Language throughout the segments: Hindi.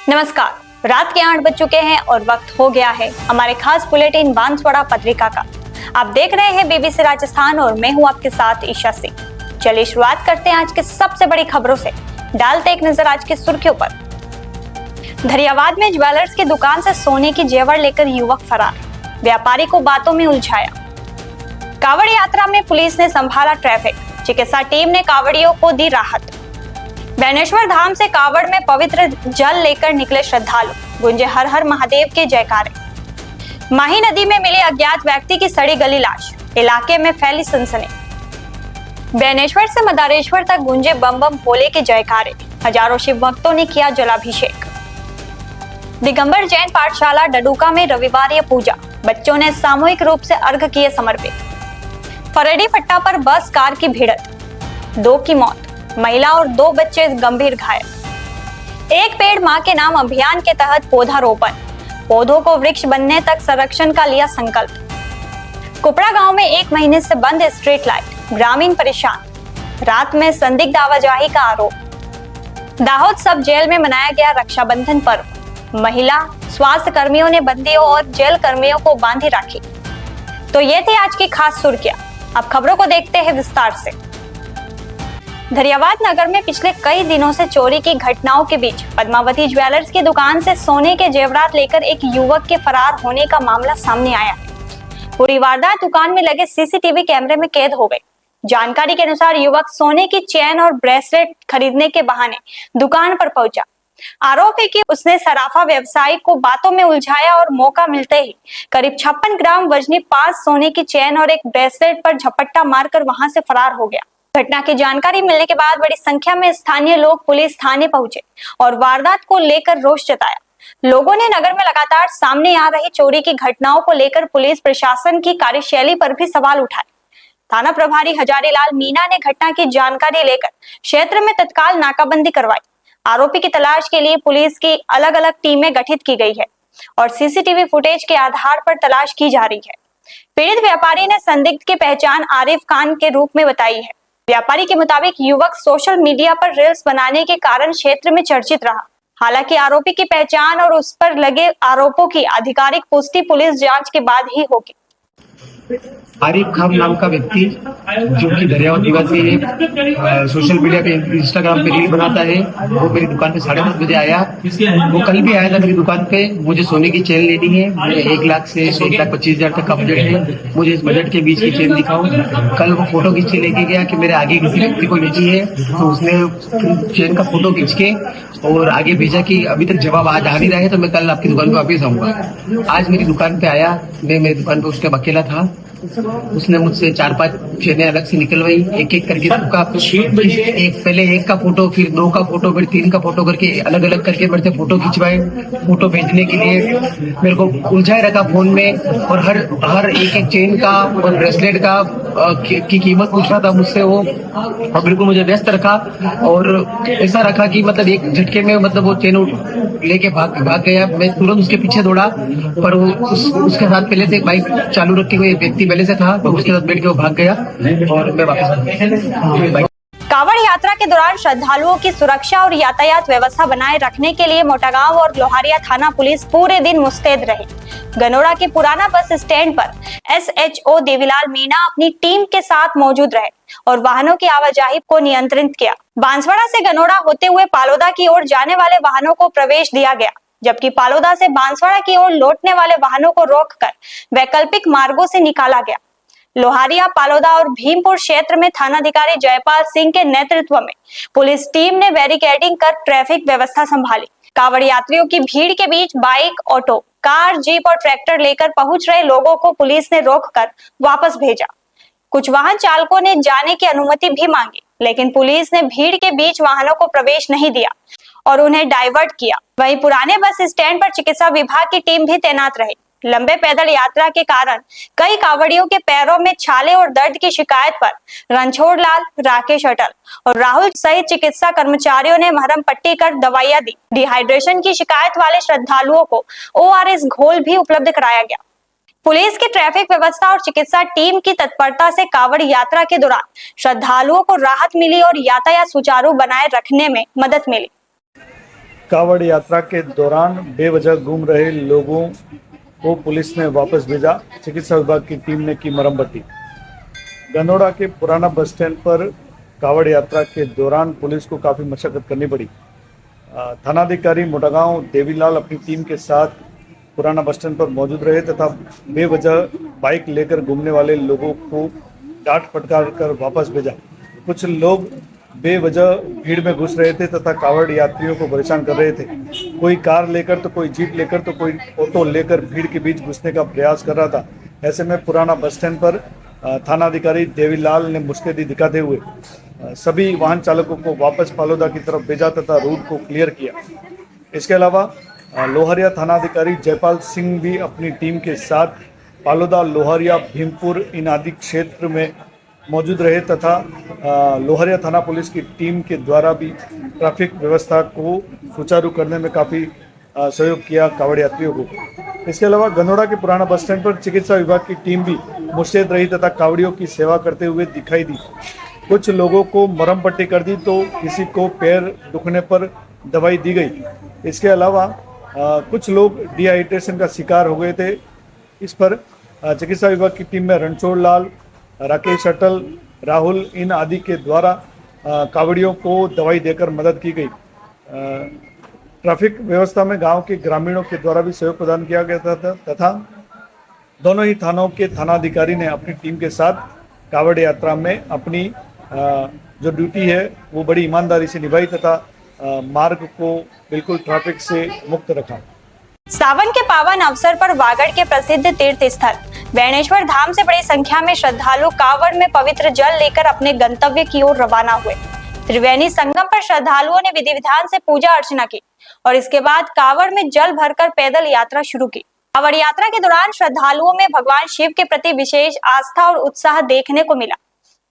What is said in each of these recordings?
नमस्कार, रात के 8 बज चुके हैं और वक्त हो गया है हमारे खास बुलेटिन बांसवाड़ा पत्रिका का। आप देख रहे हैं बीबीसी राजस्थान और मैं हूं आपके साथ ईशा सिंह। चलिए शुरुआत करते हैं आज के सबसे बड़ी खबरों से। डालते एक नजर आज की सुर्खियों पर। धरियावाद में ज्वेलर्स की दुकान से सोने की जेवर लेकर युवक फरार, व्यापारी को बातों में उलझाया। कांवड़ यात्रा में पुलिस ने संभाला ट्रैफिक, चिकित्सा टीम ने कांवड़ियों को दी राहत। बेनेश्वर धाम से कांवड़ में पवित्र जल लेकर निकले श्रद्धालु, गूंजे हर हर महादेव के जयकारे। माही नदी में मिले अज्ञात व्यक्ति की सड़ी गली लाश, इलाके में फैली सनसनी। बेनेश्वर से मदारेश्वर तक गूंजे बम बम भोले के जयकारे, हजारों शिव भक्तों ने किया जलाभिषेक। दिगंबर जैन पाठशाला डडुका में रविवार पूजा, बच्चों ने सामूहिक रूप से अर्घ किए समर्पित। फरेडी फट्टा पर बस कार की भिड़ंत, 2 की मौत, महिला और 2 बच्चे गंभीर घायल। एक पेड़ मां के नाम अभियान के तहत पौधारोपण, पौधों को वृक्ष बनने तक संरक्षण का लिया संकल्प। कुपड़ा गांव में 1 महीने से बंद स्ट्रीट लाइट, ग्रामीण परेशान, रात में संदिग्ध आवाजाही का आरोप। दाहोद सब जेल में मनाया गया रक्षाबंधन पर्व, महिला स्वास्थ्य कर्मियों ने बंदियों और जेल कर्मियों को बांधी राखी। तो ये थी आज की खास सुर्खियां। अब खबरों को देखते हैं विस्तार से। धरियावाद नगर में पिछले कई दिनों से चोरी की घटनाओं के बीच पद्मावती ज्वेलर्स की दुकान से सोने के जेवरात लेकर एक युवक के फरार होने का मामला सामने आया है। पूरी वारदात दुकान में लगे सीसीटीवी कैमरे में कैद हो गई। जानकारी के अनुसार युवक सोने की चेन और ब्रेसलेट खरीदने के बहाने दुकान पर पहुंचा। आरोप है कि उसने सराफा व्यवसायी को बातों में उलझाया और मौका मिलते ही करीब 56 ग्राम वजनी 5 सोने की चेन और एक ब्रेसलेट पर झपट्टा मारकर वहां से फरार हो गया। घटना की जानकारी मिलने के बाद बड़ी संख्या में स्थानीय लोग पुलिस थाने पहुंचे और वारदात को लेकर रोष जताया। लोगों ने नगर में लगातार सामने आ रही चोरी की घटनाओं को लेकर पुलिस प्रशासन की कार्यशैली पर भी सवाल उठाए। थाना प्रभारी हजारीलाल मीणा ने घटना की जानकारी लेकर क्षेत्र में तत्काल नाकाबंदी करवाई। आरोपी की तलाश के लिए पुलिस की अलग अलग टीमें गठित की गई है और सीसीटीवी फुटेज के आधार पर तलाश की जा रही है। पीड़ित व्यापारी ने संदिग्ध की पहचान आरिफ खान के रूप में बताई है। व्यापारी के मुताबिक युवक सोशल मीडिया पर रील्स बनाने के कारण क्षेत्र में चर्चित रहा। हालांकि आरोपी की पहचान और उस पर लगे आरोपों की आधिकारिक पुष्टि पुलिस जांच के बाद ही होगी। आरिफ खान नाम का व्यक्ति जो कि धरियावाद निवासी है, सोशल मीडिया पे इंस्टाग्राम पे रील बनाता है। वो मेरी दुकान पे 10:30 बजे आया। वो कल भी आया था मेरी दुकान पे। मुझे सोने की चेन लेनी है। मुझे 1 लाख से 1,25,000 तक का बजट है। मुझे इस बजट के बीच की चेन दिखाओ। कल वो फोटो खींच के लेके गया कि मेरे आगे किसी व्यक्ति को लेनी है, तो उसने चेन का फोटो खींच के और आगे भेजा कि अभी तक जवाब आज आ नहीं रहा है, तो मैं कल आपकी दुकान पे वापस आऊंगा। आज मेरी दुकान पे आया। मैं मेरी दुकान पे उसके अकेला था। उसने मुझसे 4-5 चेनें अलग से निकलवाई, एक एक करके सबका पहले 1 का फोटो, फिर 2 का फोटो, फिर 3 का फोटो करके अलग अलग करके मेरे से फोटो खिंचवाए। फोटो भेजने के लिए मेरे को उलझाए रखा फोन में और हर एक चेन का और ब्रेसलेट का की कीमत पूछ रहा था मुझसे वो, और बिल्कुल मुझे व्यस्त रखा और ऐसा रखा कि मतलब एक झटके में मतलब वो चेन लेके भाग गया। मैं तुरंत उसके पीछे दौड़ा, पर वो उसके साथ पहले से बाइक चालू रखे हुए व्यक्ति पहले से था, तो उसके साथ बैठ के वो भाग गया और मैं वापस। कांवड़ यात्रा के दौरान श्रद्धालुओं की सुरक्षा और यातायात व्यवस्था बनाए रखने के लिए मोटागांव और लोहारिया थाना पुलिस पूरे दिन मुस्तैद रही। गनोड़ा के पुराना बस स्टैंड पर SHO देवीलाल मीणा अपनी टीम के साथ मौजूद रहे और वाहनों की आवाजाही को नियंत्रित किया। बांसवाड़ा से गनोड़ा होते हुए पालोदा की ओर जाने वाले वाहनों को प्रवेश दिया गया, जबकि पालोदा से बांसवाड़ा की ओर लौटने वाले वाहनों को रोककर वैकल्पिक मार्गों से निकाला गया। लोहारिया, पालोदा और भीमपुर क्षेत्र में थानाधिकारी जयपाल सिंह के नेतृत्व में पुलिस टीम ने बैरिकेडिंग कर ट्रैफिक व्यवस्था संभाली। कांवड़ यात्रियों की भीड़ के बीच बाइक, ऑटो, कार, जीप और ट्रैक्टर लेकर पहुंच रहे लोगों को पुलिस ने रोककर वापस भेजा। कुछ वाहन चालकों ने जाने की अनुमति भी मांगी, लेकिन पुलिस ने भीड़ के बीच वाहनों को प्रवेश नहीं दिया और उन्हें डाइवर्ट किया। वहीं पुराने बस स्टैंड पर चिकित्सा विभाग की टीम भी तैनात रही। लंबे पैदल यात्रा के कारण कई कांवड़ियों के पैरों में छाले और दर्द की शिकायत पर रणछोड़ लाल, राकेश अटल और राहुल सहित चिकित्सा कर्मचारियों ने मरहम पट्टी कर दवाइयां दी। डिहाइड्रेशन की शिकायत वाले श्रद्धालुओं को ORS घोल भी उपलब्ध कराया गया। पुलिस की ट्रैफिक व्यवस्था और चिकित्सा टीम की तत्परता से कांवड़ यात्रा के दौरान श्रद्धालुओं को राहत मिली और यातायात सुचारू बनाए रखने में मदद मिली। कावड़ यात्रा के दौरान बेवजह घूम रहे लोगों को पुलिस ने वापस भेजा, चिकित्सा विभाग की टीम ने की मरम्मती। गनोड़ा के पुराना बस स्टैंड पर कावड़ यात्रा के दौरान पुलिस को काफ़ी मशक्कत करनी पड़ी। थानाधिकारी मोटागांव देवीलाल अपनी टीम के साथ पुराना बस स्टैंड पर मौजूद रहे तथा बेवजह बाइक लेकर घूमने वाले लोगों को डांट फटकार कर वापस भेजा। कुछ लोग बेवजह भीड़ में घुस रहे थे तथा कावड़ यात्रियों को परेशान कर रहे थे। कोई कार लेकर तो कोई जीप लेकर तो कोई ऑटो लेकर भीड़ के बीच घुसने का प्रयास कर रहा था। ऐसे में पुराना बस स्टैंड पर थानाधिकारी देवीलाल ने मुस्तैदी दिखाते हुए सभी वाहन चालकों को वापस फालूदा की तरफ भेजा तथा रूट को क्लियर किया। इसके अलावा लोहरिया थानाधिकारी जयपाल सिंह भी अपनी टीम के साथ फालूदा, लोहरिया, भीमपुर इन आदि क्षेत्र में मौजूद रहे तथा लोहरिया थाना पुलिस की टीम के द्वारा भी ट्रैफिक व्यवस्था को सुचारू करने में काफ़ी सहयोग किया कावड़ यात्रियों को। इसके अलावा गनोड़ा के पुराना बस स्टैंड पर चिकित्सा विभाग की टीम भी मुस्तैद रही तथा कावड़ियों की सेवा करते हुए दिखाई दी। कुछ लोगों को मरहम पट्टी कर दी तो किसी को पैर दुखने पर दवाई दी गई। इसके अलावा कुछ लोग डिहाइड्रेशन का शिकार हो गए थे। इस पर चिकित्सा विभाग की टीम में रणछोड़ लाल, राकेश अटल, राहुल इन आदि के द्वारा कावड़ियों को दवाई देकर मदद की गई। ट्रैफिक व्यवस्था में गांव के ग्रामीणों के द्वारा भी सहयोग प्रदान किया गया था तथा दोनों ही थानों के थानाधिकारी ने अपनी टीम के साथ कावड़ यात्रा में अपनी जो ड्यूटी है वो बड़ी ईमानदारी से निभाई तथा मार्ग को बिल्कुल ट्रैफिक से मुक्त रखा। सावन के पावन अवसर पर वागड़ के प्रसिद्ध तीर्थ स्थल बेणेश्वर धाम से बड़ी संख्या में श्रद्धालु कावड़ में पवित्र जल लेकर अपने गंतव्य की ओर रवाना हुए। त्रिवेणी संगम पर श्रद्धालुओं ने विधि विधान से पूजा अर्चना की और इसके बाद कावड़ में जल भरकर पैदल यात्रा शुरू की। कावड़ यात्रा के दौरान श्रद्धालुओं में भगवान शिव के प्रति विशेष आस्था और उत्साह देखने को मिला।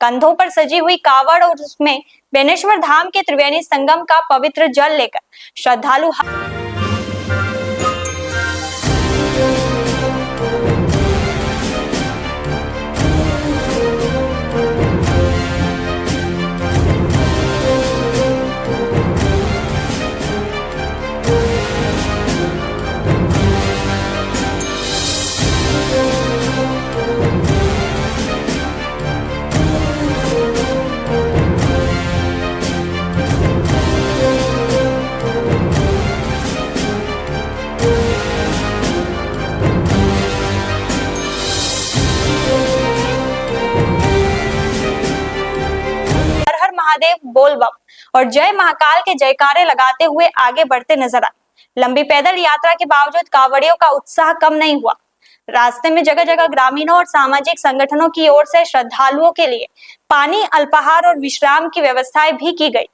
कंधों पर सजी हुई कावड़ और उसमें बेणेश्वर धाम के त्रिवेणी संगम का पवित्र जल लेकर श्रद्धालु महादेव, बोल बम और जय महाकाल के जयकारे लगाते हुए आगे बढ़ते नजर आए। लंबी पैदल यात्रा के बावजूद कावड़ियों का उत्साह कम नहीं हुआ। रास्ते में जगह जगह ग्रामीणों और सामाजिक संगठनों की ओर से श्रद्धालुओं के लिए पानी, अल्पाहार और विश्राम की व्यवस्थाएं भी की गई।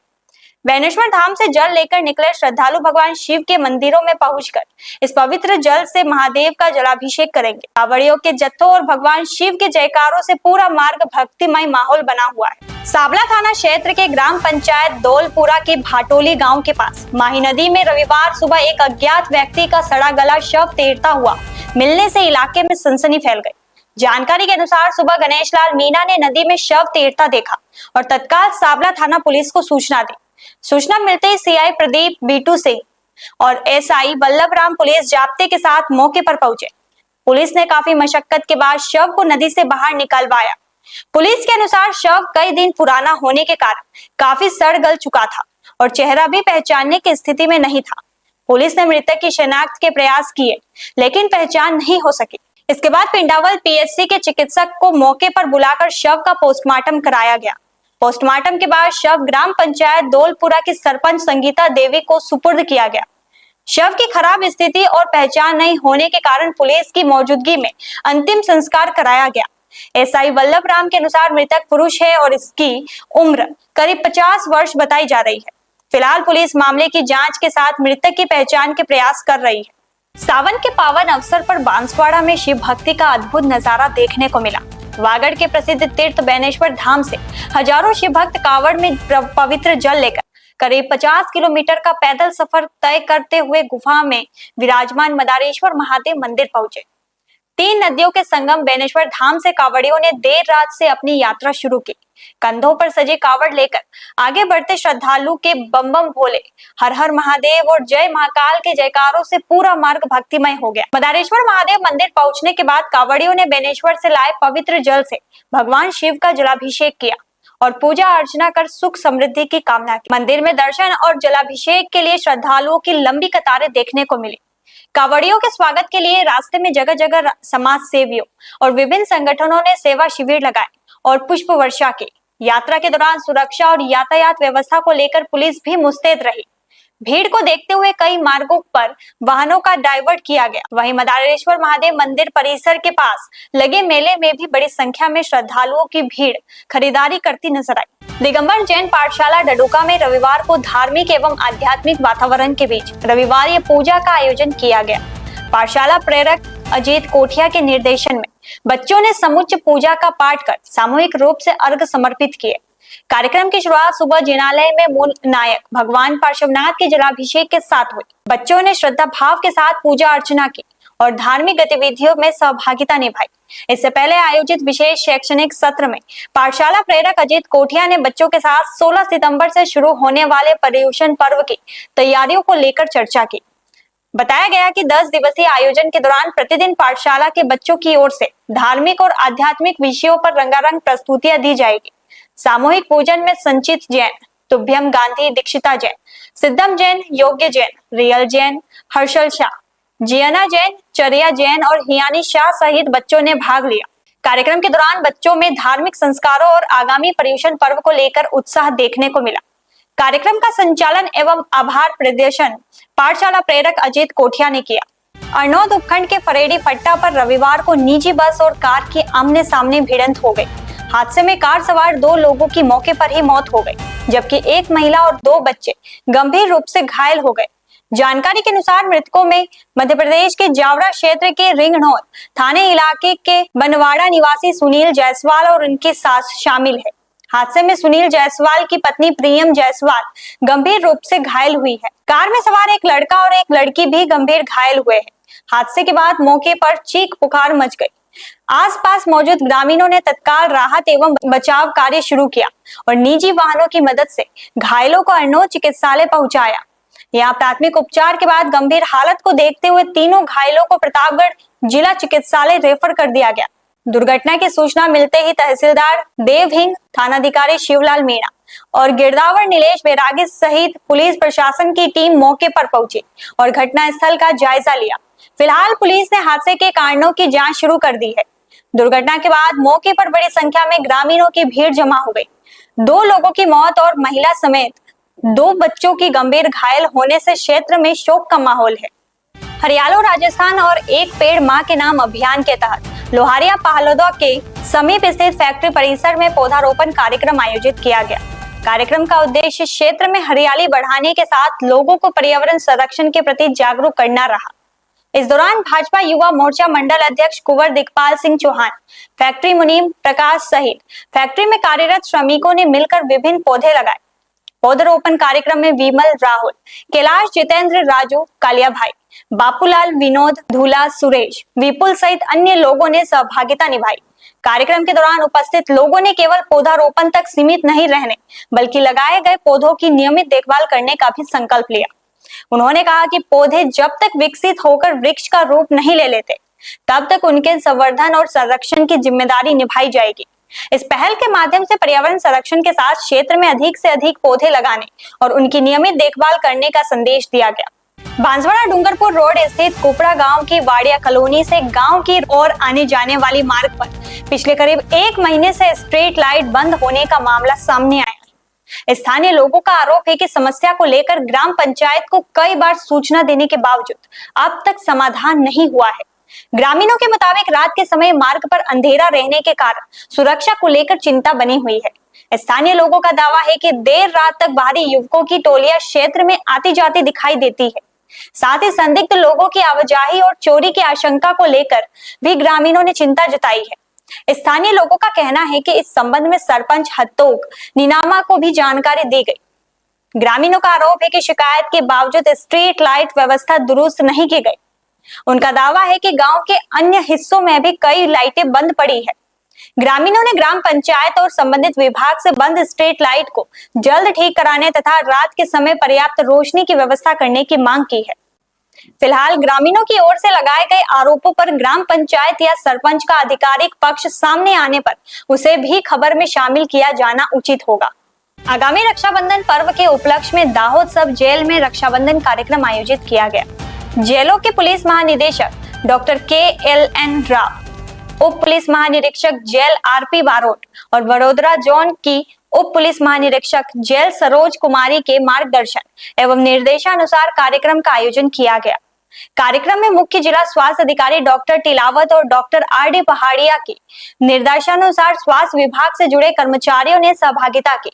बेणेश्वर धाम से जल लेकर निकले श्रद्धालु भगवान शिव के मंदिरों में पहुंचकर इस पवित्र जल से महादेव का जलाभिषेक करेंगे। कावड़ियों के जत्थों और भगवान शिव के जयकारों से पूरा मार्ग भक्तिमय माहौल बना हुआ है। साबला थाना क्षेत्र के ग्राम पंचायत दौलपुरा के भाटोली गांव के पास माही नदी में रविवार सुबह एक अज्ञात व्यक्ति का सड़ा गला शव तैरता हुआ मिलने से इलाके में सनसनी फैल गई। जानकारी के अनुसार सुबह गणेश लाल मीणा ने नदी में शव तैरता देखा और तत्काल साबला थाना पुलिस को सूचना दी। सूचना मिलते ही सीआई प्रदीप बीटू सिंह और एसआई वल्लभ राम पुलिस जाब्ते के साथ मौके पर पहुंचे। पुलिस ने काफी मशक्कत के बाद शव को नदी से बाहर निकलवाया। पुलिस के अनुसार शव कई दिन पुराना होने के कारण काफी सड़ गल चुका था और चेहरा भी पहचानने की स्थिति में नहीं था। पुलिस ने मृतक की शिनाख्त के प्रयास किए लेकिन पहचान नहीं हो सकी। इसके बाद पिंडावल पीएचसी के चिकित्सक को मौके पर बुलाकर शव का पोस्टमार्टम कराया गया। पोस्टमार्टम के बाद शव ग्राम पंचायत दौलपुरा की सरपंच संगीता देवी को सुपुर्द किया गया। शव की खराब स्थिति और पहचान नहीं होने के कारण पुलिस की मौजूदगी में अंतिम संस्कार कराया गया। एसआई वल्लभ राम के अनुसार मृतक पुरुष है और इसकी उम्र करीब 50 वर्ष बताई जा रही है। फिलहाल पुलिस मामले की जांच के साथ मृतक की पहचान के प्रयास कर रही है। सावन के पावन अवसर पर बांसवाड़ा में शिव भक्ति का अद्भुत नजारा देखने को मिला। वागड़ के प्रसिद्ध तीर्थ बेणेश्वर धाम से हजारों शिव भक्त कावड़ में पवित्र जल लेकर करीब 50 किलोमीटर का पैदल सफर तय करते हुए गुफा में विराजमान मदारेश्वर महादेव मंदिर पहुंचे। तीन नदियों के संगम बेनेश्वर धाम से कांवड़ियों ने देर रात से अपनी यात्रा शुरू की। कंधों पर सजे कावड़ लेकर आगे बढ़ते श्रद्धालु के बम बम भोले, हर हर महादेव और जय महाकाल के जयकारों से पूरा मार्ग भक्तिमय हो गया। मदारेश्वर महादेव मंदिर पहुंचने के बाद कांवड़ियों ने बेनेश्वर से लाए पवित्र जल से भगवान शिव का जलाभिषेक किया और पूजा अर्चना कर सुख समृद्धि की कामना की। मंदिर में दर्शन और जलाभिषेक के लिए श्रद्धालुओं की लंबी कतारें देखने को मिली। कांवड़ियों के स्वागत के लिए रास्ते में जगह जगह समाज सेवियों और विभिन्न संगठनों ने सेवा शिविर लगाए और पुष्प वर्षा की। यात्रा के दौरान सुरक्षा और यातायात व्यवस्था को लेकर पुलिस भी मुस्तैद रही। भीड़ को देखते हुए कई मार्गों पर वाहनों का डाइवर्ट किया गया। वहीं मदारेश्वर महादेव मंदिर परिसर के पास लगे मेले में भी बड़ी संख्या में श्रद्धालुओं की भीड़ खरीदारी करती नजर आई। दिगंबर जैन पाठशाला डडुका में रविवार को धार्मिक एवं आध्यात्मिक वातावरण के बीच रविवार पूजा का आयोजन किया गया। पाठशाला प्रेरक अजीत कोठिया के निर्देशन में बच्चों ने समुच्च पूजा का पाठ कर सामूहिक रूप से अर्घ समर्पित किए। कार्यक्रम की शुरुआत सुबह जिनालय में मूल नायक भगवान पार्श्वनाथ के जलाभिषेक के साथ हुई। बच्चों ने श्रद्धा भाव के साथ पूजा अर्चना की और धार्मिक गतिविधियों में सहभागिता निभाई। इससे पहले आयोजित विशेष शैक्षणिक सत्र में पाठशाला प्रेरक अजीत कोठिया ने बच्चों के साथ 16 सितंबर से शुरू होने वाले पर्युषण पर्व की तैयारियों को लेकर चर्चा की। बताया गया कि 10 दिवसीय आयोजन के दौरान प्रतिदिन पाठशाला के बच्चों की ओर से धार्मिक और आध्यात्मिक विषयों पर रंगारंग प्रस्तुतियां दी जाएगी। सामूहिक पूजन में संचित जैन, तुभ्यम गांधी, दीक्षिता जैन, सिद्धम जैन, योग्य जैन, रियल जैन, हर्षल शाह, जियाना जैन, चरिया जैन और हियानी शाह सहित बच्चों ने भाग लिया। कार्यक्रम के दौरान बच्चों में धार्मिक संस्कारों और आगामी पर्युषण पर्व को लेकर उत्साह देखने को मिला। कार्यक्रम का संचालन एवं आभार प्रदर्शन पाठशाला प्रेरक अजीत कोठिया ने किया। अरनौद उपखंड के फरेडी फट्टा पर रविवार को निजी बस और कार की आमने सामने भिड़ंत हो गई। हादसे में कार सवार 2 लोगों की मौके पर ही मौत हो गई, जबकि एक महिला और 2 बच्चे गंभीर रूप से घायल हो गए। जानकारी के अनुसार मृतकों में मध्य प्रदेश के जावरा क्षेत्र के रिंगनौर थाने इलाके के बनवाड़ा निवासी सुनील जायसवाल और उनकी सास शामिल है। हादसे में सुनील जायसवाल की पत्नी प्रियम जायसवाल गंभीर रूप से घायल हुई है। कार में सवार एक लड़का और एक लड़की भी गंभीर घायल हुए हैं। हादसे के बाद मौके पर चीख पुकार मच गई। आसपास मौजूद ग्रामीणों ने तत्काल राहत एवं बचाव कार्य शुरू किया और निजी वाहनों की मदद से घायलों को अरनौद चिकित्सालय पहुंचाया। यहाँ प्राथमिक उपचार के बाद गंभीर हालत को देखते हुए तीनों घायलों को प्रतापगढ़ जिला चिकित्सालय रेफर कर दिया गया। दुर्घटना की सूचना मिलते ही तहसीलदार देवहिंग, थानाधिकारी शिवलाल मीणा और गिरदावर नीलेश बैरागी सहित पुलिस प्रशासन की टीम मौके पर पहुंची और घटनास्थल का जायजा लिया। फिलहाल पुलिस ने हादसे के कारणों की जांच शुरू कर दी है। दुर्घटना के बाद मौके पर बड़ी संख्या में ग्रामीणों की भीड़ जमा हो गई। 2 लोगों की मौत और महिला समेत 2 बच्चों की गंभीर घायल होने से क्षेत्र में शोक का माहौल है। हरियाणा राजस्थान और एक पेड़ मां के नाम अभियान के तहत लोहारिया पहलौदा के समीप स्थित फैक्ट्री परिसर में पौधारोपण कार्यक्रम आयोजित किया गया। कार्यक्रम का उद्देश्य क्षेत्र में हरियाली बढ़ाने के साथ लोगों को पर्यावरण संरक्षण के प्रति जागरूक करना रहा। इस दौरान भाजपा युवा मोर्चा मंडल अध्यक्ष कुंवर दिखपाल सिंह चौहान, फैक्ट्री मुनीम प्रकाश सहित फैक्ट्री में कार्यरत श्रमिकों ने मिलकर विभिन्न पौधे लगाए। पौधरोपण कार्यक्रम में विमल, राहुल, कैलाश, जितेंद्र, राजू, कालिया भाई, बापूलाल, विनोद, धूला, सुरेश, विपुल सहित अन्य लोगों ने सहभागिता निभाई। कार्यक्रम के दौरान उपस्थित लोगों ने केवल पौधारोपण तक सीमित नहीं रहने बल्कि लगाए गए पौधों की नियमित देखभाल करने का भी संकल्प लिया। उन्होंने कहा कि पौधे जब तक विकसित होकर वृक्ष का रूप नहीं ले लेते तब तक उनके संवर्धन और संरक्षण की जिम्मेदारी निभाई जाएगी। इस पहल के माध्यम से पर्यावरण संरक्षण के साथ क्षेत्र में अधिक से अधिक पौधे लगाने और उनकी नियमित देखभाल करने का संदेश दिया गया। बांसवाड़ा डूंगरपुर रोड स्थित कुपड़ा गांव की वाड़िया कॉलोनी से गांव की ओर आने जाने वाली मार्ग पर पिछले करीब 1 महीने से स्ट्रीट लाइट बंद होने का मामला सामने आया है। स्थानीय लोगों का आरोप है कि समस्या को लेकर ग्राम पंचायत को कई बार सूचना देने के बावजूद अब तक समाधान नहीं हुआ है। ग्रामीणों के मुताबिक रात के समय मार्ग पर अंधेरा रहने के कारण सुरक्षा को लेकर चिंता बनी हुई है। स्थानीय लोगों का दावा है कि देर रात तक बाहरी युवकों की टोलियां क्षेत्र में आती जाती दिखाई देती है। साथ ही संदिग्ध लोगों की आवाजाही और चोरी की आशंका को लेकर भी ग्रामीणों ने चिंता जताई है। स्थानीय लोगों का कहना है कि इस संबंध में सरपंच हत्तोक नीनामा को भी जानकारी दी गई। ग्रामीणों का आरोप है कि शिकायत के बावजूद स्ट्रीट लाइट व्यवस्था दुरुस्त नहीं की गई। उनका दावा है कि गांव के अन्य हिस्सों में भी कई लाइटें बंद पड़ी है। ग्रामीणों ने ग्राम पंचायत और संबंधित विभाग से बंद स्ट्रीट लाइट को जल्द ठीक कराने तथा रात के समय पर्याप्त रोशनी की व्यवस्था करने की मांग की है। फिलहाल ग्रामीणों की ओर से लगाए गए आरोपों पर ग्राम पंचायत या सरपंच का आधिकारिक पक्ष सामने आने पर उसे भी खबर में शामिल किया जाना उचित होगा। आगामी रक्षाबंधन पर्व के उपलक्ष्य में दाहोद सब जेल में रक्षाबंधन कार्यक्रम आयोजित किया गया। जेलों के पुलिस महानिदेशक डॉक्टर KLN राव, उप पुलिस महानिरीक्षक जेल RP बारोट और वडोदरा जोन की उप पुलिस महानिरीक्षक जेल सरोज कुमारी के मार्गदर्शन एवं निर्देशानुसार कार्यक्रम का आयोजन किया गया। कार्यक्रम में मुख्य जिला स्वास्थ्य अधिकारी डॉक्टर टिलावत और डॉक्टर RD पहाड़िया के निर्देशानुसार स्वास्थ्य विभाग से जुड़े कर्मचारियों ने सहभागिता की।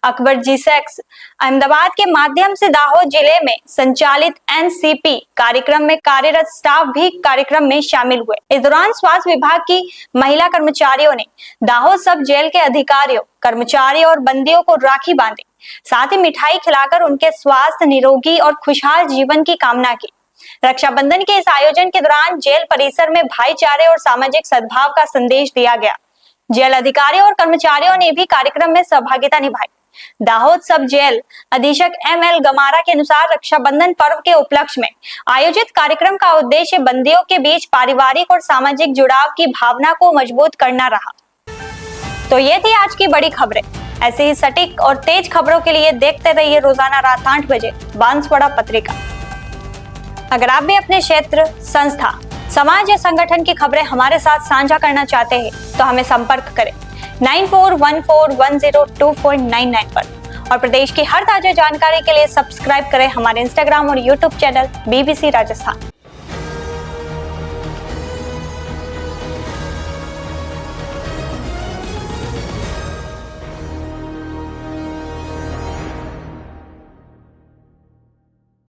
अकबर G6 अहमदाबाद के माध्यम से दाहोद जिले में संचालित NCP कार्यक्रम में कार्यरत स्टाफ भी कार्यक्रम में शामिल हुए। इस दौरान स्वास्थ्य विभाग की महिला कर्मचारियों ने दाहोद सब जेल के अधिकारियों, कर्मचारियों और बंदियों को राखी बांधी, साथ ही मिठाई खिलाकर उनके स्वास्थ्य, निरोगी और खुशहाल जीवन की कामना की। रक्षाबंधन के इस आयोजन के दौरान जेल परिसर में भाईचारे और सामाजिक सद्भाव का संदेश दिया गया। जेल अधिकारियों और कर्मचारियों ने भी कार्यक्रम में सहभागिता निभाई। दाहोद सब जेल अधीक्षक ML गमारा के अनुसार रक्षाबंधन पर्व के उपलक्ष्य में आयोजित कार्यक्रम का उद्देश्य बंदियों के बीच पारिवारिक और सामाजिक जुड़ाव की भावना को मजबूत करना रहा। तो ये थी आज की बड़ी खबरें। ऐसे ही सटीक और तेज खबरों के लिए देखते रहिए रोजाना रात 8 बजे बांसवाड़ा पत्रिका। अगर आप भी अपने क्षेत्र, संस्था, समाज या संगठन की खबरें हमारे साथ साझा करना चाहते हैं तो हमें संपर्क करें 9414102499 पर और प्रदेश की हर ताजा जानकारी के लिए सब्सक्राइब करें हमारे इंस्टाग्राम और यूट्यूब चैनल BBC राजस्थान।